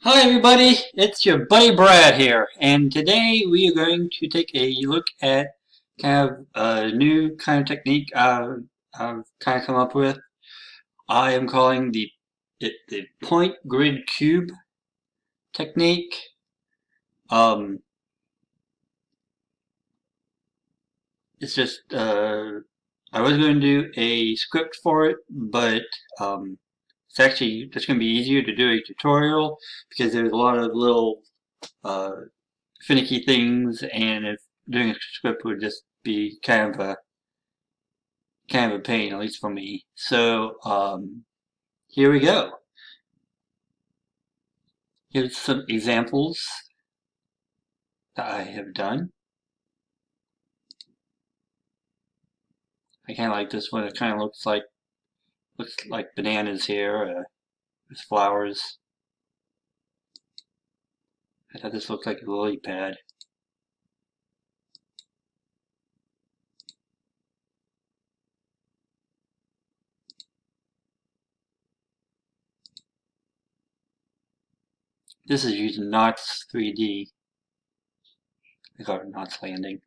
Hi everybody, it's your buddy Brad here, and today we are going to take a look at kind of a new kind of technique I've kind of come up with. I am calling it the point grid cube technique. It's just I was going to do a script for it, but it's actually just going to be easier to do a tutorial because there's a lot of little uh, finicky things, and if doing a script would just be kind of a pain, at least for me. So here we go. Here's some examples that I have done. I kind of like this one. It kind of looks like bananas here with flowers. I thought this looked like a lily pad. This is using Knots 3D. I call it Knots Landing.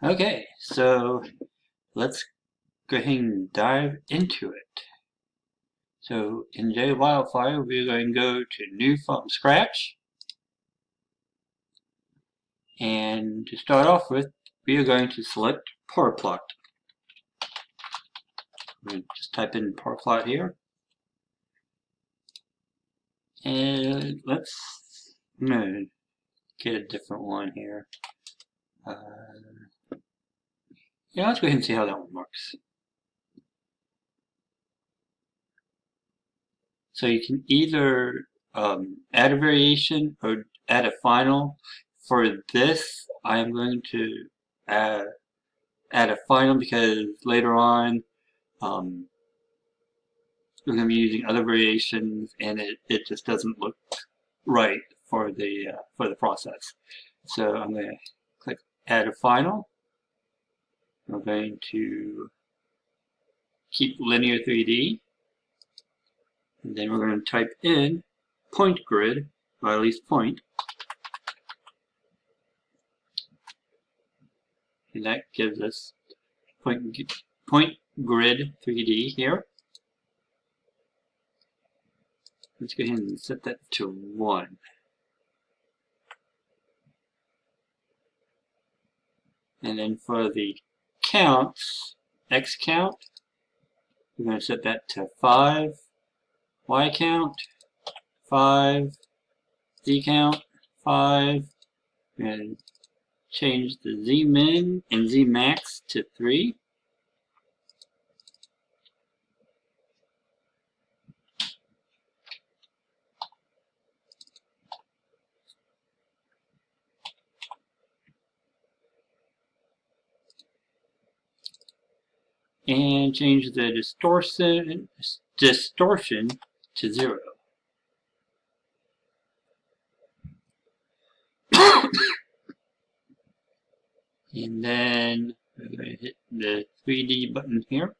Okay, so let's go ahead and dive into it. So in JWildfire, we're going to go to New from Scratch. And to start off with, we are going to select Power Plot. We'll just type in Power Plot here. And I'm going to get a different one here. Yeah, let's go ahead and see how that one works. So you can either add a variation or add a final. For this, I'm going to add a final because later on we're going to be using other variations, and it just doesn't look right for the process. So I'm going to click Add a Final. We're going to keep Linear 3D, and then we're going to type in Pointgrid, or at least point, and that gives us Pointgrid 3D here. Let's go ahead and set that to 1. And then for the counts, X count, we're going to set that to 5. Y count, 5. Z count, 5. We're going to change the Z min and Z max to 3. And change the distortion to 0. And then we're going to hit the 3D button here.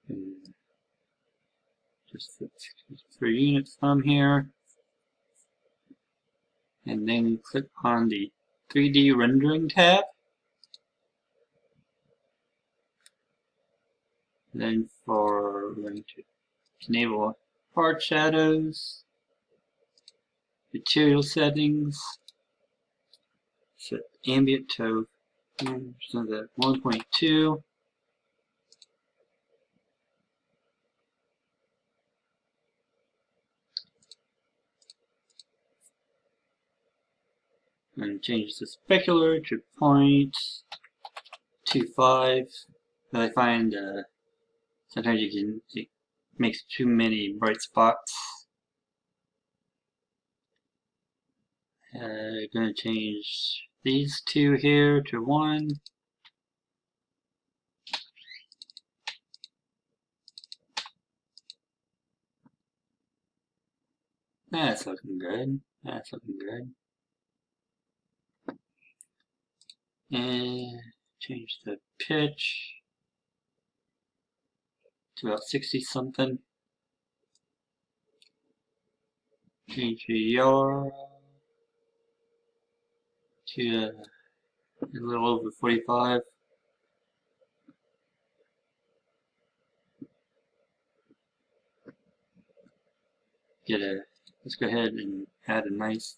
And just the 3 units from here. And then click on the 3D rendering tab. Then we're going to enable hard shadows, material settings, set ambient to 1.2. I'm going to change the specular to 0.25. I find sometimes you can makes too many bright spots. Gonna change these two here to 1. That's looking good. That's looking good. And change the pitch to about 60 something. Change the yard to a little over 45. Let's go ahead and add a nice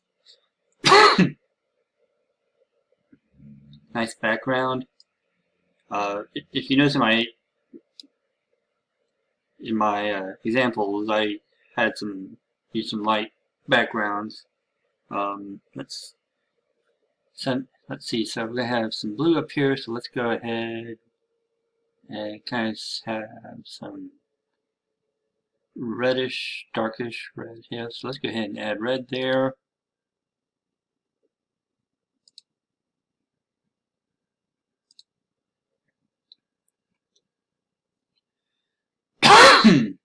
nice background. If you notice in my examples, I had used some light backgrounds. Let's see. So we're gonna have some blue up here. So let's go ahead and kind of have some reddish, darkish red. Yeah. So let's go ahead and add red there.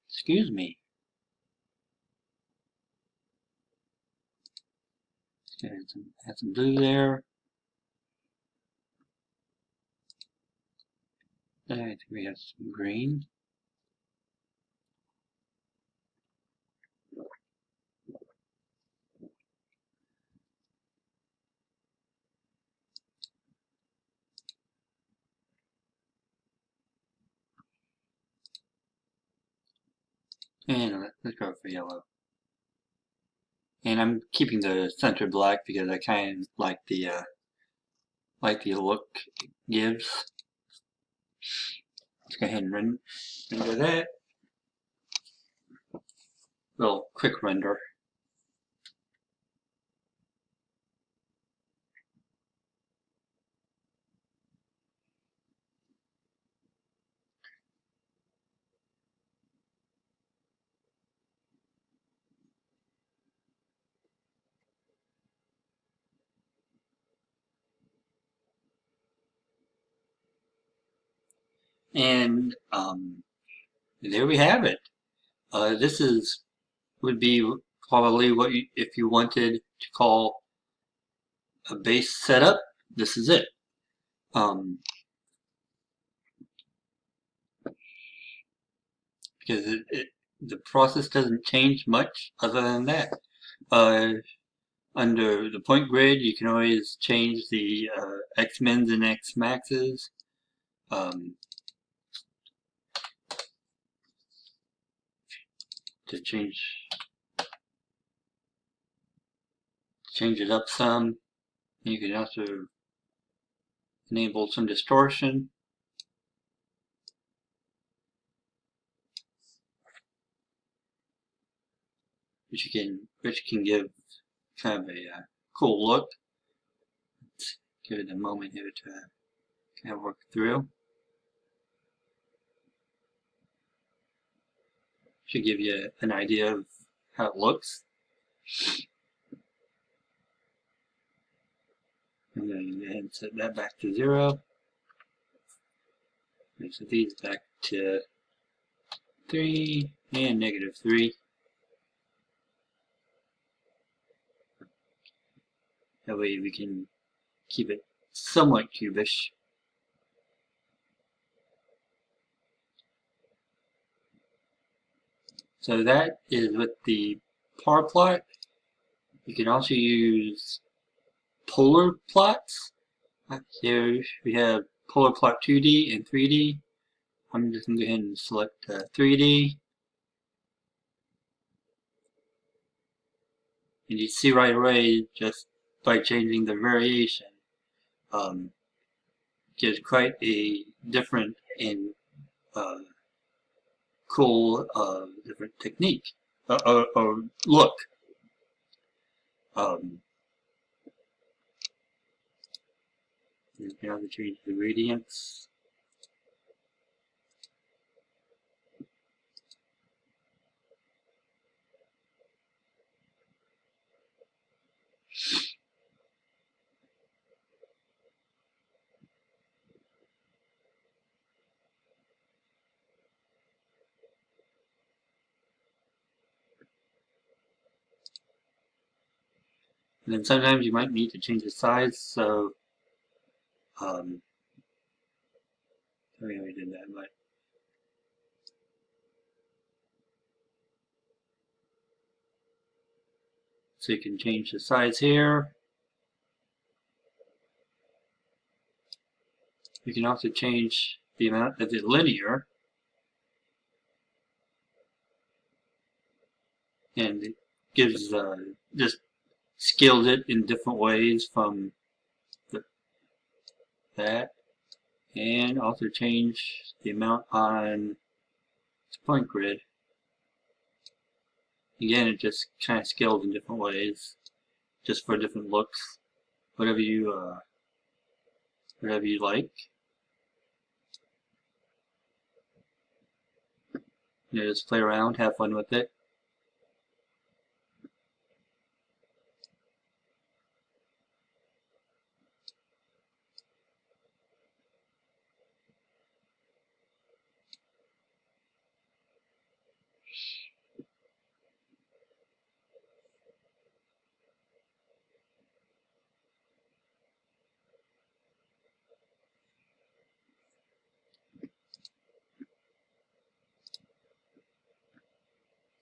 Excuse me. Let's add some blue there. I think we have some green. And let's go for yellow. And I'm keeping the center black because I kind of like the look it gives. Let's go ahead and render that. Little quick render. And there we have it. This would be probably what if you wanted to call a base setup. This is it. Because the process doesn't change much other than that. Under the point grid, you can always change the X-mins and X-maxes. To change it up some. You can also enable some distortion. Which can give kind of a cool look. Let's give it a moment here to kind of work through. Should give you an idea of how it looks. I'm going to go ahead and set that back to 0. And set these back to 3 and -3. That way we can keep it somewhat cubish. So that is with the par plot. You can also use polar plots. Here we have polar plot 2D and 3D. I'm just going to go ahead and select 3D. And you see right away, just by changing the variation, gives quite a different and cool different technique or look. You can also change the gradients. And then sometimes you might need to change the size, so we already did that, but so you can change the size here. You can also change the amount of the linear, and it gives just scales it in different ways from that, and also change the amount on Pointgrid. Again, it just kind of scales in different ways, just for different looks, whatever you like. You know, just play around, have fun with it.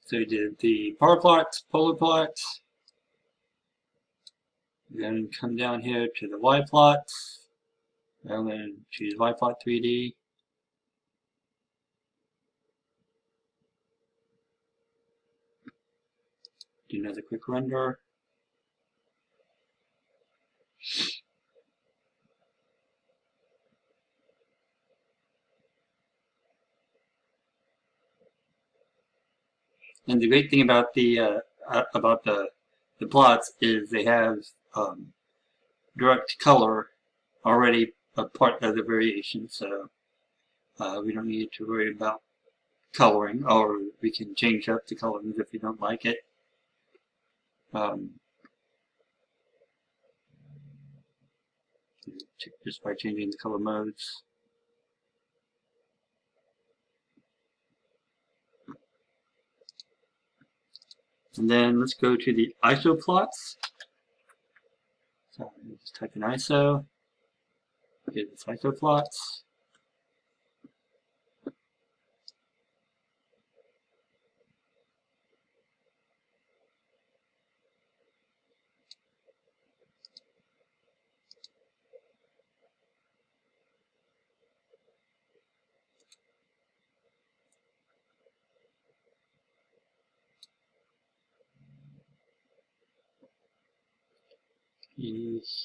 So we did the power plots, polar plots. Then come down here to the Y plots. I'm going to choose Y plot 3D. Do another quick render. And the great thing about the plots is they have direct color already a part of the variation, so we don't need to worry about coloring, or we can change up the colorings if we don't like it. Just by changing the color modes. And then let's go to the ISO plots. So just type in ISO, get its ISO plots.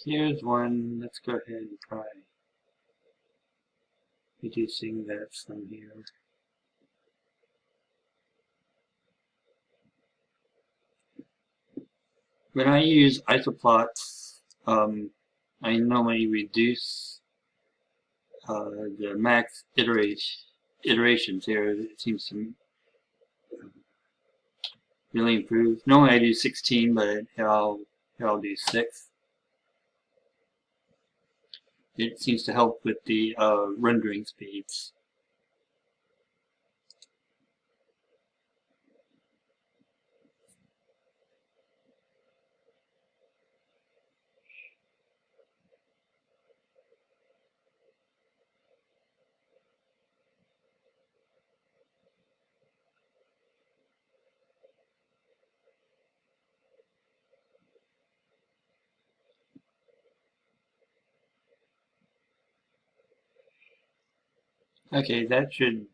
Here's one. Let's go ahead and try reducing that from here. When I use isoplots, I normally reduce the max iterations here. It seems to really improve. Normally I do 16, but here I'll do 6. It seems to help with the rendering speeds. Okay, that should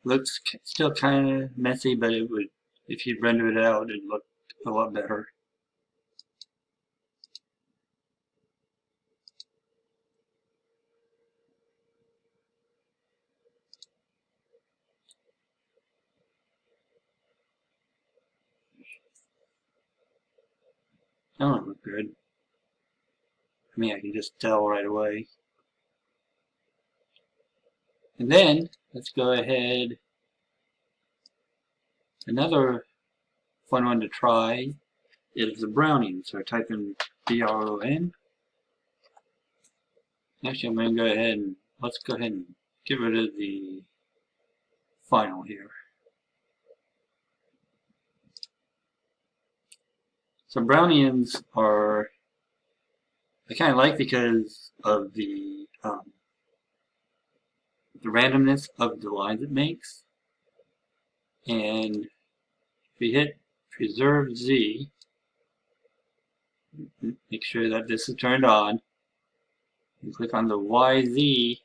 looks still kind of messy, but it would, if you render it out, it'd look a lot better. That don't look good. I mean, I can just tell right away. And then, let's go ahead. Another fun one to try is the browning. So I type in BRON. Actually, I'm going to go ahead and, let's go ahead and get rid of the final here. So Brownians are I kind of like because of the randomness of the lines it makes. And if we hit preserve Z, make sure that this is turned on, and click on the YZ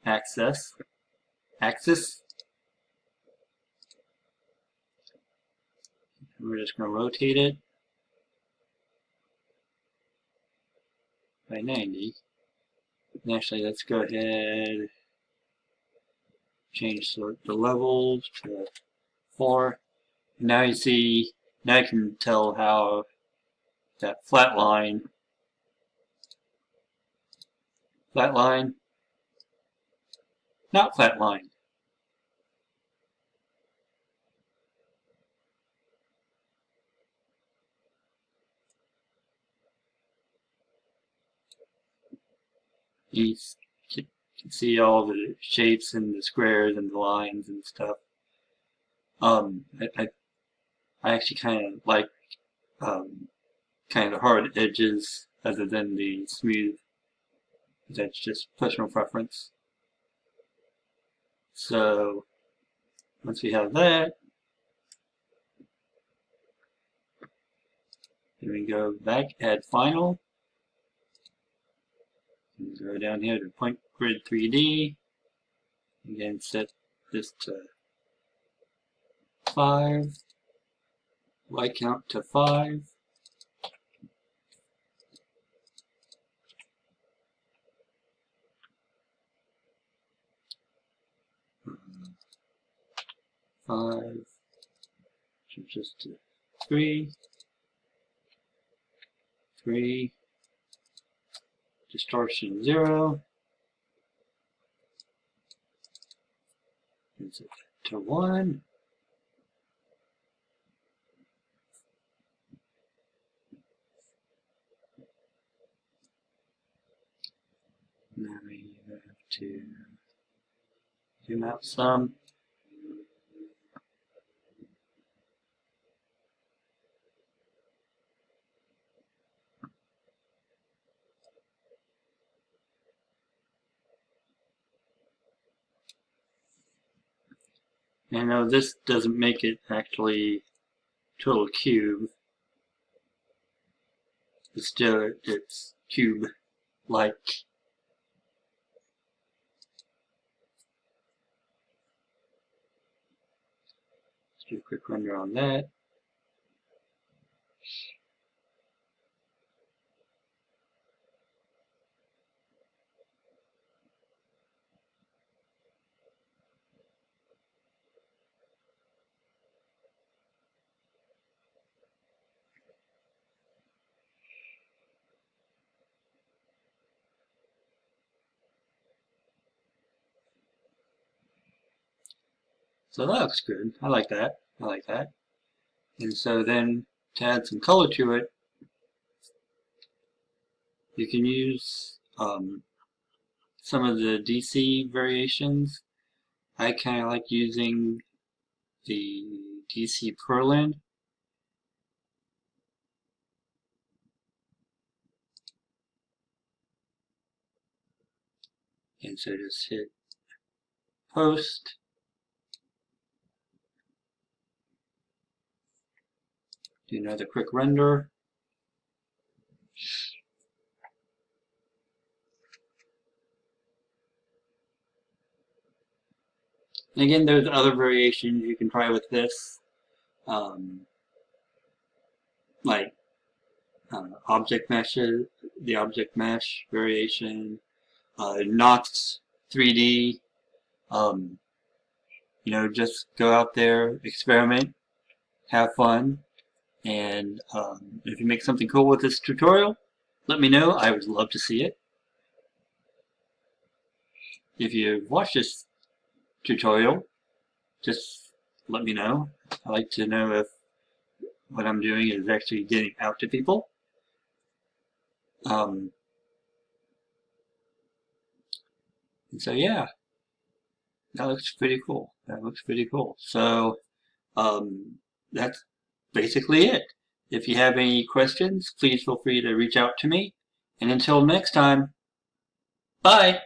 axis. We're just going to rotate it by 90. And actually, let's go ahead, change the levels to 4. And now you see, now you can tell how that flat line, not flat line. You can see all the shapes and the squares and the lines and stuff. I actually kind of like kind of the hard edges other than the smooth. That's just personal preference. So once we have that, then we go back, add final, and go down here to Pointgrid 3D. Again, set this to 5, Y count to 5. Just 3, distortion 0, and set to 1. Now we have to zoom out some. And now this doesn't make it actually total cube. But still, it's cube-like. Let's do a quick render on that. So that looks good. I like that. And so then to add some color to it, you can use some of the DC variations. I kind of like using the DC Perlin. And so just hit post. Do another quick render. And again, there's other variations you can try with this, like object meshes, the object mesh variation, Knox 3D. You know, just go out there, experiment, have fun, and if you make something cool with this tutorial, let me know. I would love to see it. If you've watched this tutorial, just let me know. I like to know if what I'm doing is actually getting out to people. And so yeah, that looks pretty cool. So that's basically it. If you have any questions, please feel free to reach out to me. And until next time, bye!